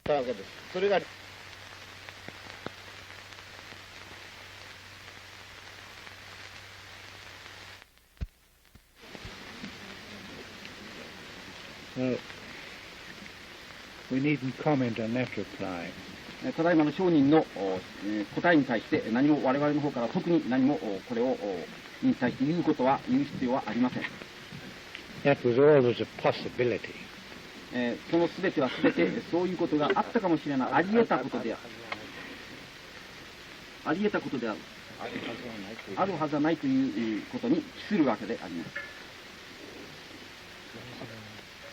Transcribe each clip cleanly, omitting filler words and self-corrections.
たわけです。それがWe needn't comment on that reply. ただいまの証人の答えに対して何も我々の方から特に何もこれをに対して言う必要はありません。That was always a possibility. その全ては全てそういうことがあったかもしれない、あり得たことである。あり得たことである。あるはずはないということに帰するわけであります。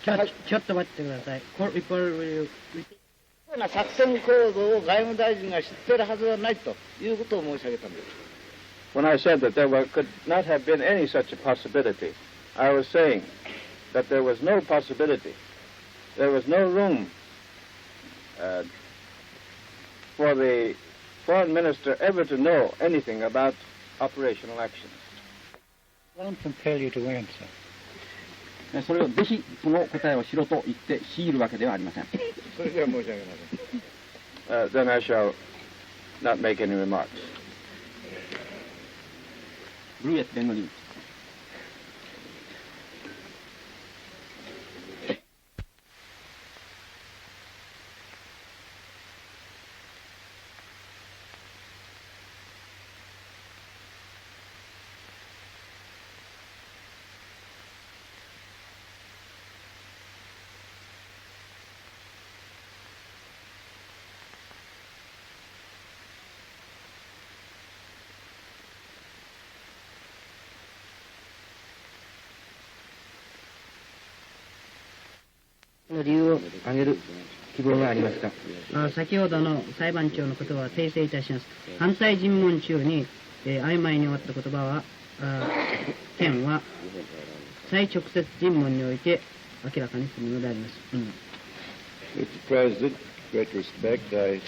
ちょっと待ってください。これような作戦構造を外務大臣が知っているはずはないということを申し上げたんです。When I said that there could not have been any such a possibility, I was saying that there was no possibility. There was no room for the foreign minister ever to know anything about operational actions. I won't compel you to answer. それをぜひその答えをしろと言って強いるわけではありません。それでは申し上げません。Then I shall not make any remarks. ブルーエス弁護人。理由を挙げる希望がありました。先ほどの裁判長の言葉は訂正いたします。反対尋問中に、曖昧に終わった言葉は件は再直接尋問において明らかにするのであります。Mr. President, with respect, I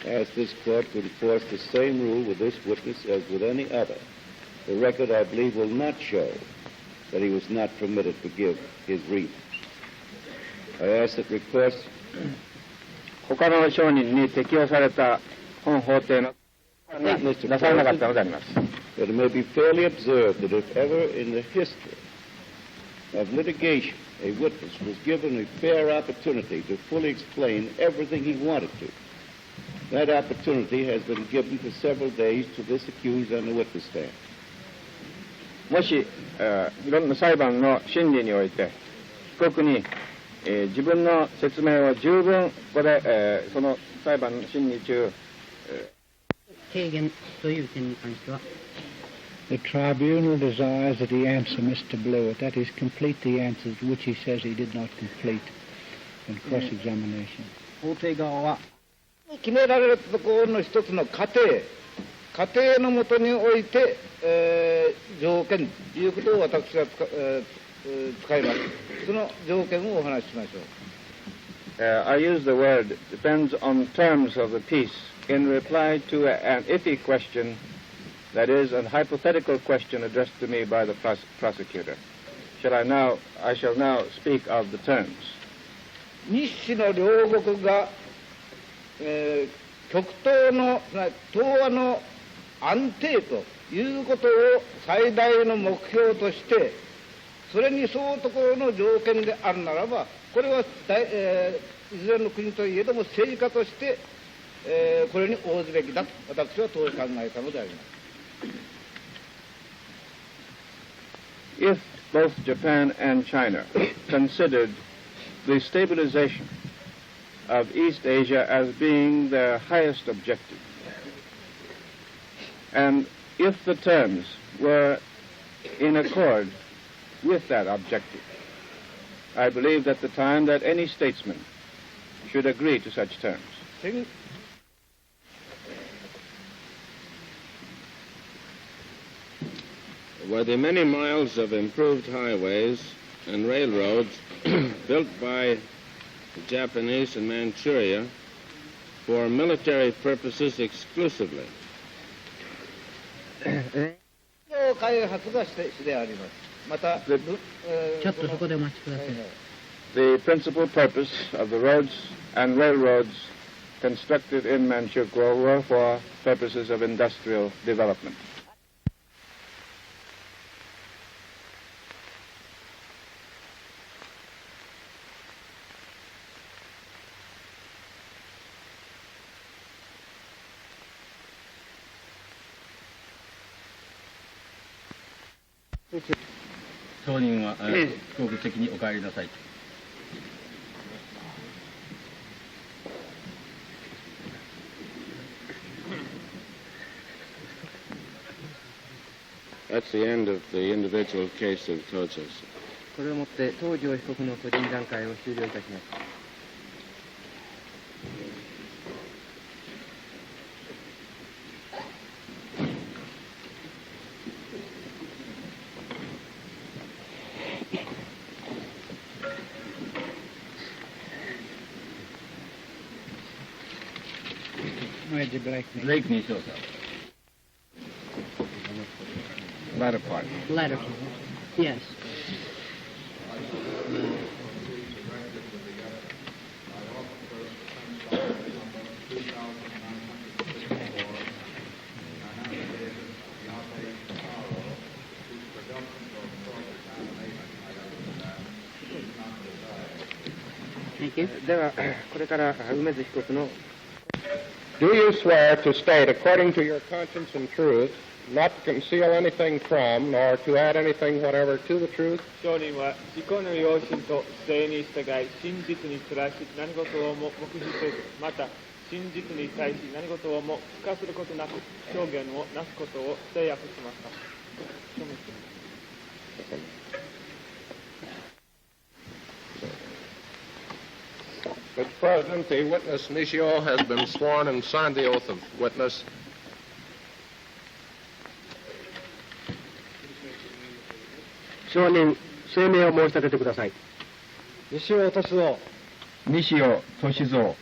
ask this court to enforce the same rule with this witness as with any other. The record, I believe, will not show that he was not permitted to give his reason. I ask that request 他の証人に適用された本法廷のなされなかったのであります。that it may be fairly observed that if ever in the history of litigation a witness was given a fair opportunity to fully explain everything he wanted to, that opportunity has been given for several days to this accused on the witness stand. もし、いろんな裁判の審理において被告に自分の説明を十分ここで、その裁判の審理中、提言という点に関しては The tribunal desires that he answer Mr. Blewett, that is, complete the answers which he says he did not complete in cross-examination. 法廷側は決められたところの一つの過程のもとにおいて、条件ということを私は使います。その条件をお話ししましょう。I use the word depends on terms of the piece in reply to an iffy question, that is, an hypothetical question addressed to me by the prosecutor. I shall now speak of the terms. 日清の両国が、極東の東亜の安定ということを最大の目標としてそれに沿うところの条件であるならばこれは、いずれの国といえども政治家として、これに応ずべきだと私は当時考えたのであります。If both Japan and China considered the stabilization of East Asia as being their highest objective, and if the terms were in accord with that objective, I believe at the time that any statesman should agree to such terms. Were the many miles of improved highways and railroads built by the Japanese in Manchuria for military purposes exclusively? 開発がしてあります。また、ちょっとそこでお待ちください。the principal purpose of the roads and railroads constructed in Manchukuo were for purposes of industrial development. That's the end of the individual case of Tojo. これをもって東條被告の個人段階を終了いたします。ブレイクにしようか。Latter part. Latter. Yes. Thank you. では、これから梅津被告の Do you swear to state, according to your conscience and truth, not to conceal anything from, nor to add anything whatever to the truth? 証人は自己の良心と正に従い真実に照らし何事をも黙秘せず、また真実に対し何事をも付加することなく表現をなすことを誓約しました。Mr. President, the witness Nishio has been sworn and signed the oath of witness. 証人、声明を申し立ててください。西尾敏三。西尾敏三。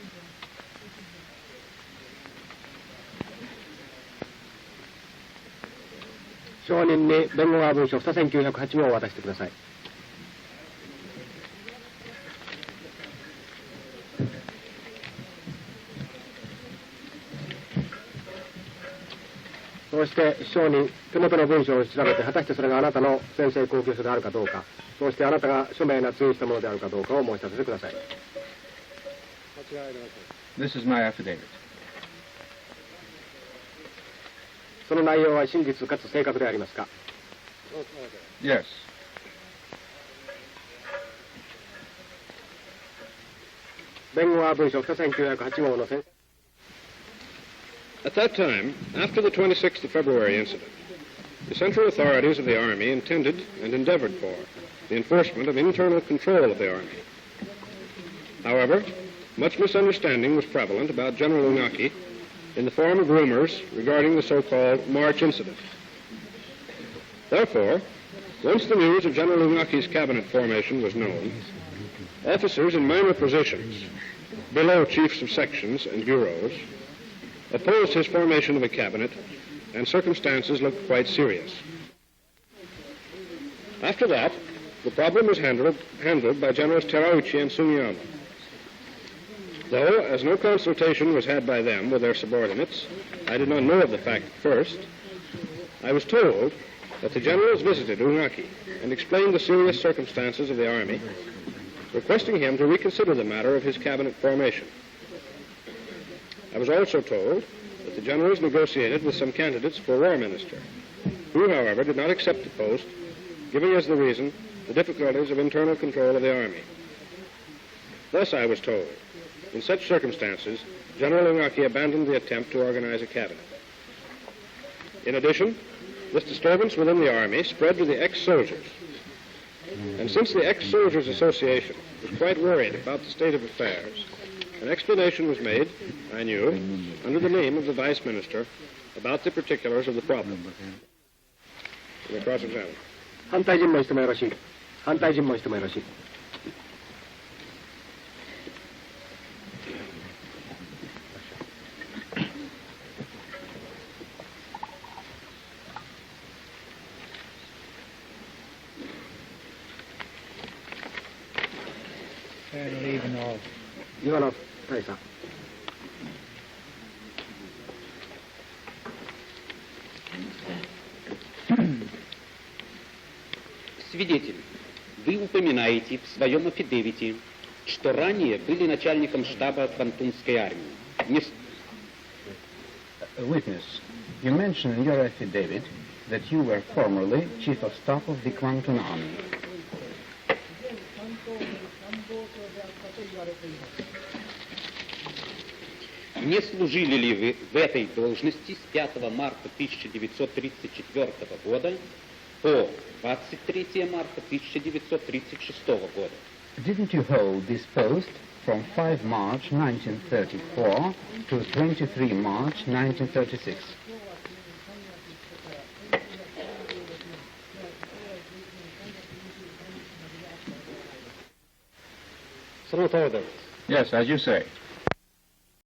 証人に弁護側文書2908号を渡してください。そして証人、手元の文書を調べて、果たしてそれがあなたの宣誓公共書であるかどうか、そしてあなたが署名捺印したものであるかどうかを申し立ててください。This is my affidavit. その内容は真実かつ正確でありますか？ Yes. 弁護側文書2908号の宣誓。At that time, after the 26th of February incident, the central authorities of the Army intended and endeavored for the enforcement of internal control of the Army. However, much misunderstanding was prevalent about General Unaki in the form of rumors regarding the so-called March incident. Therefore, once the news of General Unaki's cabinet formation was known, officers in minor positions, below chiefs of sections and bureaus, opposed his formation of a cabinet, and circumstances looked quite serious. After that, the problem was handled by Generals Terauchi and Sumiyama. Though, as no consultation was had by them with their subordinates, I did not know of the fact at first, I was told that the generals visited Unaki and explained the serious circumstances of the Army, requesting him to reconsider the matter of his cabinet formation. I was also told that the generals negotiated with some candidates for war minister, who, however, did not accept the post, giving as the reason the difficulties of internal control of the Army. Thus, I was told, in such circumstances, General Unaki abandoned the attempt to organize a cabinet. In addition, this disturbance within the Army spread to the ex-soldiers. And since the Ex-Soldiers Association was quite worried about the state of affairs, an explanation was made, I knew, under the name of the Vice Minister, about the particulars of the problem. You may cross-examine. 反対尋問してもよろしい。反対尋問してもよろしい。岩野大佐。Свидетель, вы упоминаете в своем афидевите, что ранее были начальником штаба Квантунской армии. Witness, you mention in your affidavit that you were formerly chief of staff of the Kwangtung Army. Не служили ли вы в этой должности с 5 марта 1934 года по 23 марта 1936 года? Didn't you hold this post from 5 March 1934 to 23 March 1936? So, Yes, as you say.